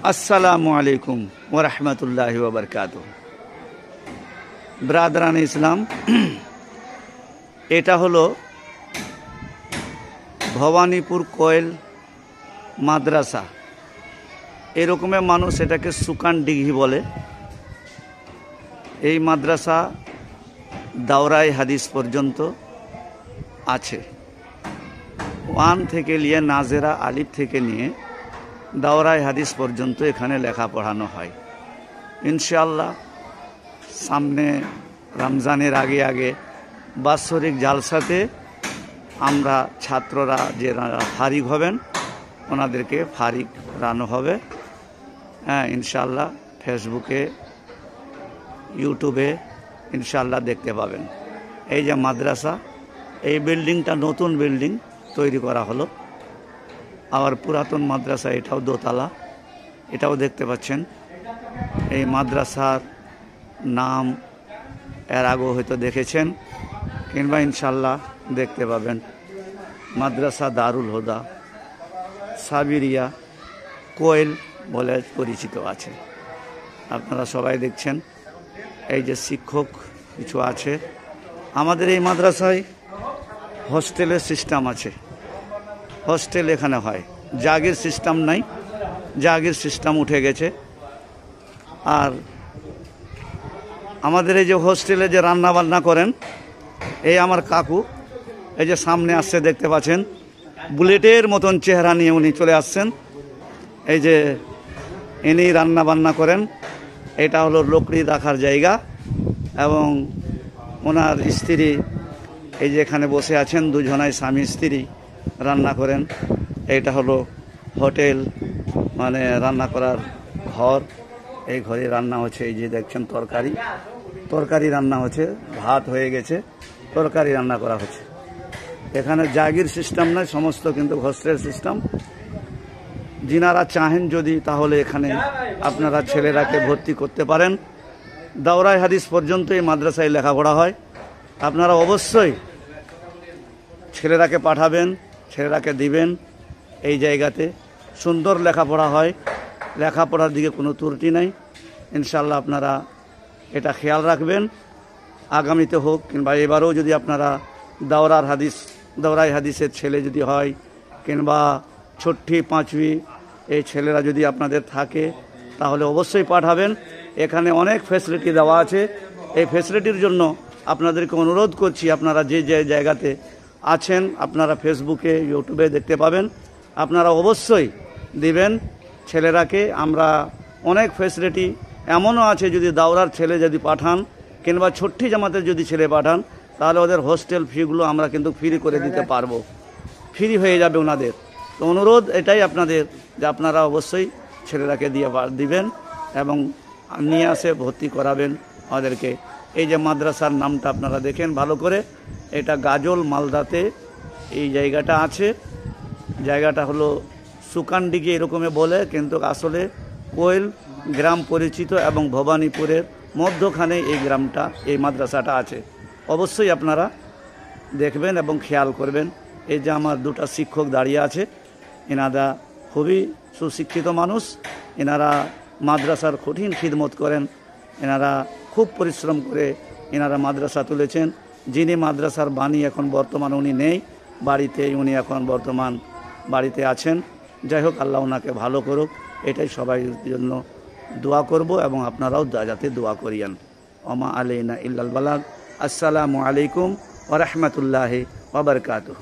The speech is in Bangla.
আসসালামু আলাইকুম ওয়া রাহমাতুল্লাহি ওয়া বারাকাতুহু। ব্রাদারান ইসলাম, এটা হলো ভবানীপুর কোয়েল মাদ্রাসা। এরকমের মানুষ এটাকে সুকান দিঘি বলে। এই মাদ্রাসা দাওরায়ে হাদিস পর্যন্ত আছে। 1 থেকে নিয়ে নাজেরা আলিফ থেকে নিয়ে দাওরায়ে হাদিস পর্যন্ত এখানে লেখা পড়ানো হয়। ইনশাআল্লাহ সামনে রমজানের আগে বাৎসরিক জালসাতে আমরা ছাত্ররা যে ফারিগ হবেন ওনাদেরকে ফারিগ করানো হবে। হ্যাঁ, ইনশাআল্লাহ ফেসবুকে ইউটিউবে ইনশাআল্লাহ দেখতে পাবেন। এই যে মাদ্রাসা, এই বিল্ডিংটা নতুন বিল্ডিং তৈরি করা হলো। আবার পুরাতন মাদ্রাসা, এটাও দোতলা, এটাও দেখতে পাচ্ছেন। এই মাদ্রাসার নাম এর আগেও হয়তো দেখেছেন কিংবা ইনশাল্লাহ দেখতে পাবেন। মাদ্রাসা দারুল হুদা সাবিরিয়া কোয়েল বলে পরিচিত আছে। আপনারা সবাই দেখছেন। এই যে শিক্ষক কিছু আছে। আমাদের এই মাদ্রাসায় হস্টেলের সিস্টেম আছে। হস্টেল এখানে হয়, জাগির সিস্টেম নাই, জাগির সিস্টেম উঠে গেছে। আর আমাদের এই যে হোস্টেলে যে রান্না বান্না করেন, এই আমার কাকু, এই যে সামনে আসছে দেখতে পাচ্ছেন, বুলেটের মতন চেহারা নিয়ে উনি চলে আসছেন। এই যে ইনি রান্না বান্না করেন। এটা হলো লকড়ি রাখার জায়গা এবং ওনার স্ত্রী এই যে এখানে বসে আছেন, দুজনাই স্বামী স্ত্রী রান্না করেন। এইটা হলো হোটেল, মানে রান্না করার ঘর। এই ঘরে রান্না হচ্ছে। এই যে দেখছেন তরকারি রান্না হচ্ছে, ভাত হয়ে গেছে, তরকারি রান্না করা হচ্ছে। এখানে জাগির সিস্টেম নয়, সমস্ত কিন্তু হোস্টেল সিস্টেম। যিনারা চাহেন যদি, তাহলে এখানে আপনারা ছেলেরাকে ভর্তি করতে পারেন। দাওরায়ে হাদিস পর্যন্ত এই মাদ্রাসায় লেখাপড়া হয়। আপনারা অবশ্যই ছেলেরাকে পাঠাবেন, ছেলেরাকে দিবেন। এই জায়গাতে সুন্দর লেখাপড়া হয়, লেখাপড়ার দিকে কোনো ত্রুটি নাই। ইনশাল্লাহ আপনারা এটা খেয়াল রাখবেন। আগামীতে হোক কিংবা এবারেও যদি আপনারা দাওরায়ে হাদিসের ছেলে যদি হয় কিংবা ছঠি পাঁচবি এই ছেলেরা যদি আপনাদের থাকে, তাহলে অবশ্যই পাঠাবেন। এখানে অনেক ফ্যাসিলিটি দেওয়া আছে। এই ফ্যাসিলিটির জন্য আপনাদেরকে অনুরোধ করছি, আপনারা যে যে জায়গাতে আছেন, আপনারা ফেসবুকে ইউটিউবে দেখতে পাবেন, আপনারা অবশ্যই দিবেন ছেলেরাকে। আমরা অনেক ফ্যাসিলিটি এমনও আছে, যদি দাওরার ছেলে যদি পাঠান কিংবা ছঠ্টি জামাতের যদি ছেলে পাঠান, তাহলে ওদের হোস্টেল ফিগুলো আমরা কিন্তু ফ্রি করে দিতে পারবো, ফ্রি হয়ে যাবে ওনাদের। তো অনুরোধ এটাই আপনাদের যে আপনারা অবশ্যই ছেলেরাকে দিবেন এবং নিয়ে আসে ভর্তি করাবেন আমাদেরকে। এই যে মাদ্রাসার নামটা আপনারা দেখেন ভালো করে, এটা গাজল মালদাতে এই জায়গাটা আছে। জায়গাটা হলো সুকানডিঘি এরকমে বলে, কিন্তু আসলে কোয়েল গ্রাম পরিচিত এবং ভবানীপুরের মধ্যখানে এই গ্রামটা, এই মাদ্রাসাটা আছে। অবশ্যই আপনারা দেখবেন এবং খেয়াল করবেন। এই যে আমার দুটা শিক্ষক দাঁড়িয়ে আছে, এনারা খুবই সুশিক্ষিত মানুষ। এনারা মাদ্রাসার কঠিন খিদমত করেন। এনারা খুব পরিশ্রম করে এনারা মাদ্রাসা তুলেছেন। যিনি মাদ্রাসার বাণী এখন বর্তমান উনি নেই বাড়িতে, উনি এখন বর্তমান বাড়িতে আছেন। যাই হোক, আল্লাহ ওনাকে ভালো করুক, এটাই সবাই জন্য দোয়া করব এবং আপনারাও যাতে দোয়া করিয়েন। ওমা আলাইনা ইল্লাল বালাগ। আসসালামু আলাইকুম ওয়া রাহমাতুল্লাহি ওয়া বারাকাতুহু।